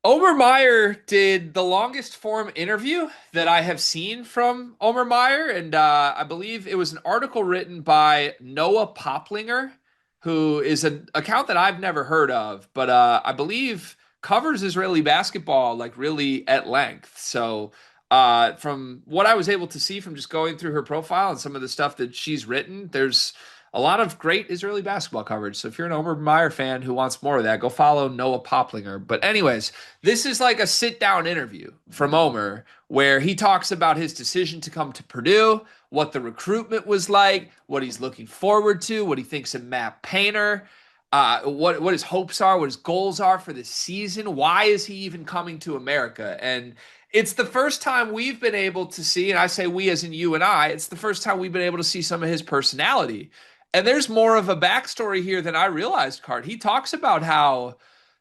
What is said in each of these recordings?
Omer Mayer did the longest form interview that I have seen from Omer Mayer, and I believe it was an article written by Noah Poplinger, who is an account that I've never heard of, but I believe covers Israeli basketball like really at length. So, from what I was able to see from just going through her profile and some of the stuff that she's written, there's a lot of great Israeli basketball coverage. So if you're an Omer Meyer fan who wants more of that, go follow Noah Poplinger. But anyways, this is like a sit down interview from Omer where he talks about his decision to come to Purdue, what the recruitment was like, what he's looking forward to, what he thinks of Matt Painter, what his hopes are, what his goals are for this season. Why is he even coming to America? And it's the first time we've been able to see, and I say we as in you and I, it's the first time we've been able to see some of his personality. And there's more of a backstory here than I realized, Cart. He talks about how,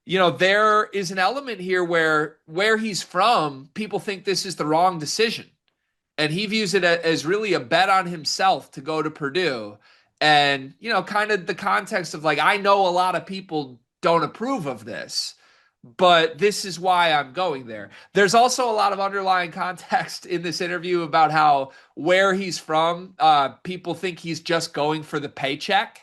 there is an element here where he's from, people think this is the wrong decision. And he views it as really a bet on himself to go to Purdue. And, kind of the context of like, I know a lot of people don't approve of this, but this is why I'm going there. There's also a lot of underlying context in this interview about how where he's from, people think he's just going for the paycheck,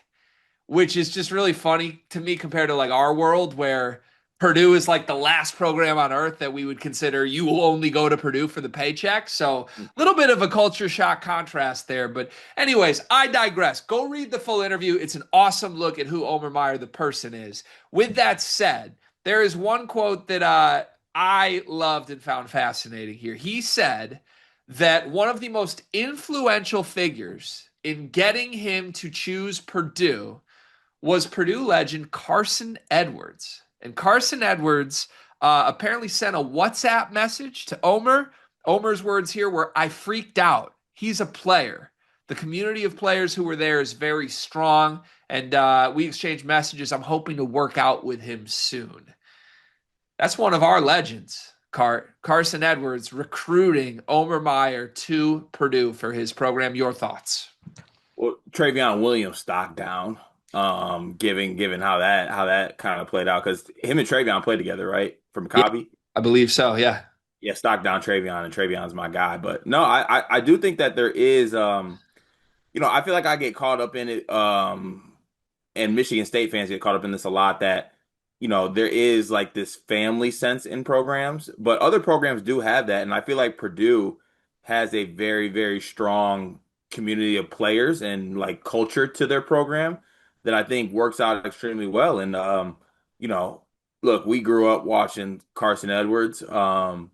which is just really funny to me compared to like our world where Purdue is like the last program on earth that we would consider you will only go to Purdue for the paycheck. So a little bit of a culture shock contrast there. But anyways, I digress. Go read the full interview. It's an awesome look at who Omer Meyer, the person, is. With that said, there is one quote that I loved and found fascinating here. He said that one of the most influential figures in getting him to choose Purdue was Purdue legend Carson Edwards. And Carson Edwards apparently sent a WhatsApp message to Omer. Omer's words here were, "I freaked out. He's a player. The community of players who were there is very strong, and we exchanged messages. I'm hoping to work out with him soon." That's one of our legends, Carson Edwards, recruiting Omer Meyer to Purdue for his program. Your thoughts? Well, Travion Williams stock down, given how that kind of played out because him and Travion played together, right? From Yeah, Maccabi. I believe so. Yeah. Yeah, stock down Travion, and Travion's my guy. But no, I do think that there is, I feel like I get caught up in it, and Michigan State fans get caught up in this a lot that, there is like this family sense in programs, but other programs do have that, and I feel like Purdue has a very, very strong community of players and like culture to their program that I think works out extremely well. And you know, look, we grew up watching Carson Edwards. I'm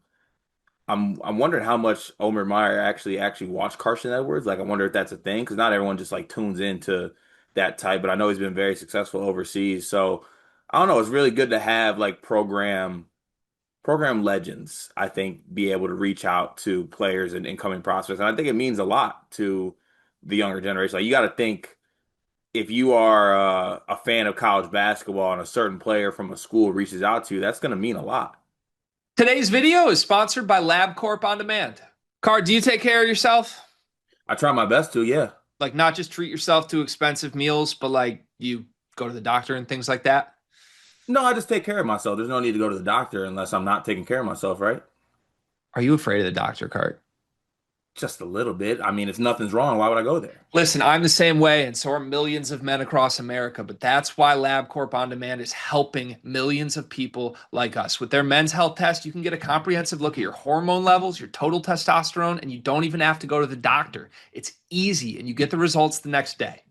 wondering how much Omer Meyer actually watched Carson Edwards. Like, I wonder if that's a thing because not everyone just like tunes into that type. But I know he's been very successful overseas. So I don't know. It's really good to have like program legends, I think, be able to reach out to players and incoming prospects. And I think it means a lot to the younger generation. Like, you got to think if you are a fan of college basketball and a certain player from a school reaches out to you, that's going to mean a lot. Today's video is sponsored by Corp On Demand. Car, do you take care of yourself? I try my best to, yeah. Like, not just treat yourself to expensive meals, but like you go to the doctor and things like that? No, I just take care of myself. There's no need to go to the doctor unless I'm not taking care of myself, right? Are you afraid of the doctor, Cart? Just a little bit. I mean, if nothing's wrong, why would I go there? Listen, I'm the same way, and so are millions of men across America. But that's why LabCorp On Demand is helping millions of people like us. With their men's health test, you can get a comprehensive look at your hormone levels, your total testosterone, and you don't even have to go to the doctor. It's easy, and you get the results the next day.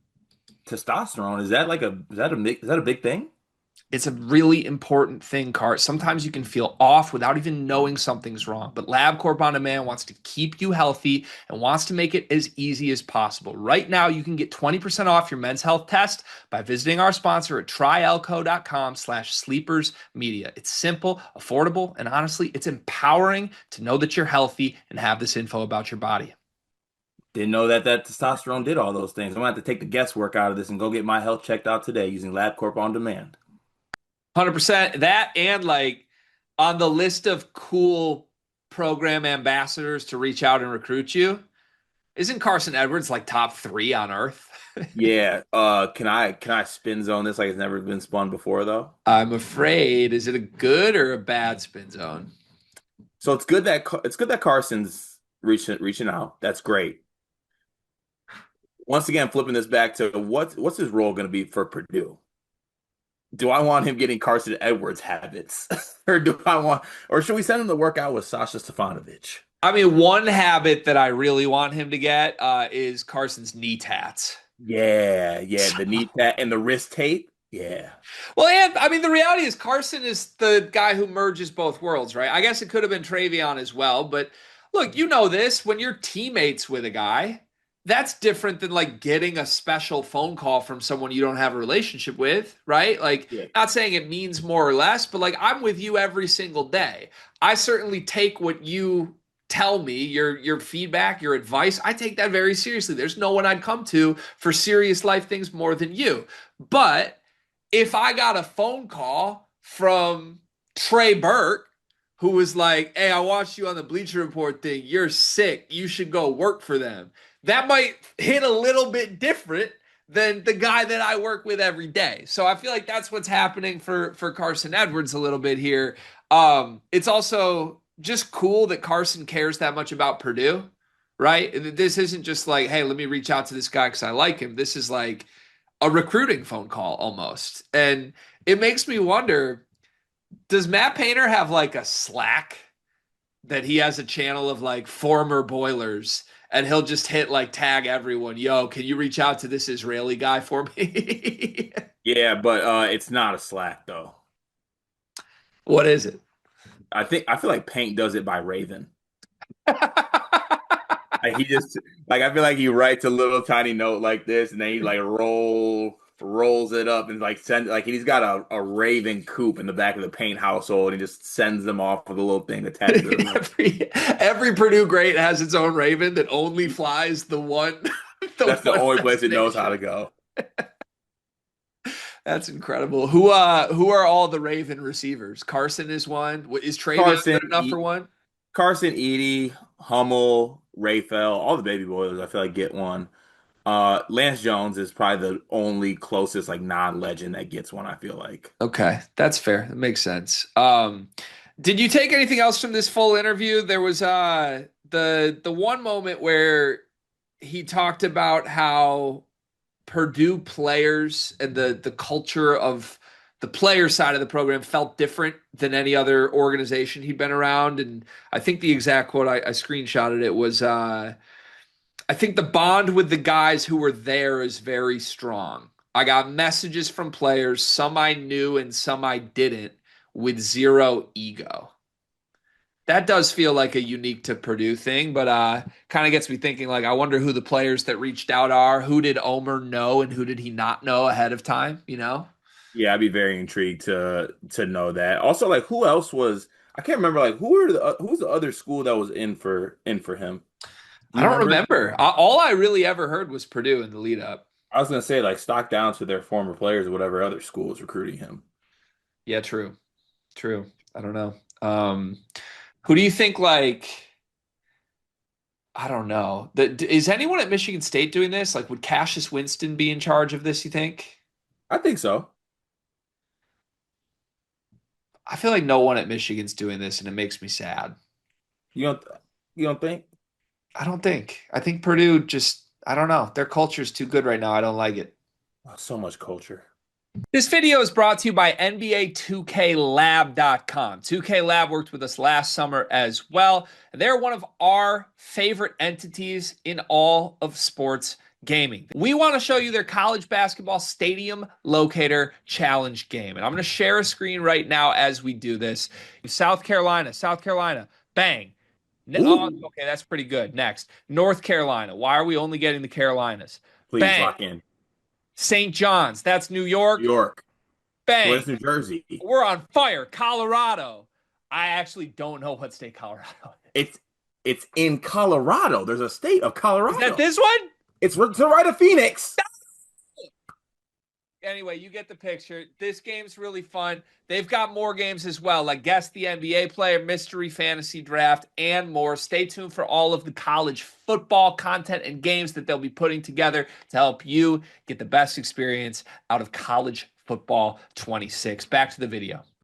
Testosterone, is that a big thing? It's a really important thing, Cart. Sometimes you can feel off without even knowing something's wrong. But LabCorp On Demand wants to keep you healthy and wants to make it as easy as possible. Right now, you can get 20% off your men's health test by visiting our sponsor at tryelco.com/sleepersmedia. It's simple, affordable, and honestly, it's empowering to know that you're healthy and have this info about your body. Didn't know that testosterone did all those things. I'm gonna have to take the guesswork out of this and go get my health checked out today using LabCorp On Demand. 100% that, and like on the list of cool program ambassadors to reach out and recruit you, Isn't Carson Edwards like top three on earth? Yeah. Can I spin zone this like it's never been spun before though? I'm afraid. Is it a good or a bad spin zone? So it's good that Carson's reaching out. That's great. Once again, flipping this back to what's his role going to be for Purdue? Do I want him getting Carson Edwards habits, or should we send him to work out with Sasha Stefanovic? I mean, one habit that I really want him to get is Carson's knee tats. Yeah, yeah, the knee pad and the wrist tape. Yeah, Well, and I mean, the reality is Carson is the guy who merges both worlds, right? I guess it could have been Travion as well, but look, you know this, when you're teammates with a guy, that's different than like getting a special phone call from someone you don't have a relationship with, right? Like, yeah, not saying it means more or less, but like I'm with you every single day. I certainly take what you tell me, your feedback, your advice. I take that very seriously. There's no one I'd come to for serious life things more than you. But if I got a phone call from Trey Burke, who was like, "Hey, I watched you on the Bleacher Report thing. You're sick. You should go work for them." That might hit a little bit different than the guy that I work with every day. So I feel like that's what's happening for Carson Edwards a little bit here. It's also just cool that Carson cares that much about Purdue, right? This isn't just like, "Hey, let me reach out to this guy because I like him." This is like a recruiting phone call almost. And it makes me wonder, does Matt Painter have like a Slack that he has a channel of like former Boilers and he'll just hit like tag everyone, "Yo, can you reach out to this Israeli guy for me?" yeah, but it's not a Slack though. What is it? I feel like Paint does it by Raven. Like he just like I feel like he writes a little tiny note like this, and then he like rolls it up and like send like he's got a Raven coop in the back of the Paint household, and he just sends them off with a little thing attached to them. every Purdue great has its own Raven that only flies the one the That's the one only place it knows how to destination. go. That's incredible. Who are all the Raven receivers? Carson is one. Is Travion Carson, good enough for one? Carson, Edie, Hummel, Raphael, all the baby boys. I feel like get one. Lance Jones is probably the only closest like non-legend that gets one. I feel like. Okay, that's fair. That makes sense. Did you take anything else from this full interview? There was the one moment where he talked about how Purdue players and the culture of the player side of the program felt different than any other organization he'd been around. And I think the exact quote I screenshotted it was I think the bond with the guys who were there is very strong. I got messages from players, some I knew and some I didn't, with zero ego. That does feel like a unique to Purdue thing, but kind of gets me thinking like I wonder who the players that reached out are. Who did Omer know and who did he not know ahead of time, you know? Yeah, I'd be very intrigued to know that. Also, like who else was I can't remember like who's the other school that was in for him. Do I you don't remember? remember. All I really ever heard was Purdue in the lead up. I was gonna say like stock down to their former players or whatever other school is recruiting him. Yeah, true. True. I don't know. Who do you think like I don't know. Is anyone at Michigan State doing this? Like, would Cassius Winston be in charge of this, you think? I think so. I feel like no one at Michigan's doing this, and it makes me sad. You don't you don't think? I don't think. I think Purdue just, I don't know. Their culture is too good right now. I don't like it. Oh, so much culture. This video is brought to you by NBA2K Lab.com. 2K Lab worked with us last summer as well. And they're one of our favorite entities in all of sports gaming. We want to show you their college basketball stadium locator challenge game. And I'm going to share a screen right now as we do this. South Carolina, bang. Oh, Ooh, okay, that's pretty good. Next, North Carolina. Why are we only getting the Carolinas? please Bang. lock in. St. John's. That's New New York. York. Bang. Where's New Jersey? We're on fire. Colorado. I actually don't know what state Colorado is. It's it's in Colorado. There's a state of Is that Colorado. this one? It's to right of Phoenix. anyway, you get the picture. This game's really fun. They've got more games as well, like Guess the NBA Player, Mystery Fantasy Draft, and more. Stay tuned for all of the college football content and games that they'll be putting together to help you get the best experience out of college football 26. Back to the video.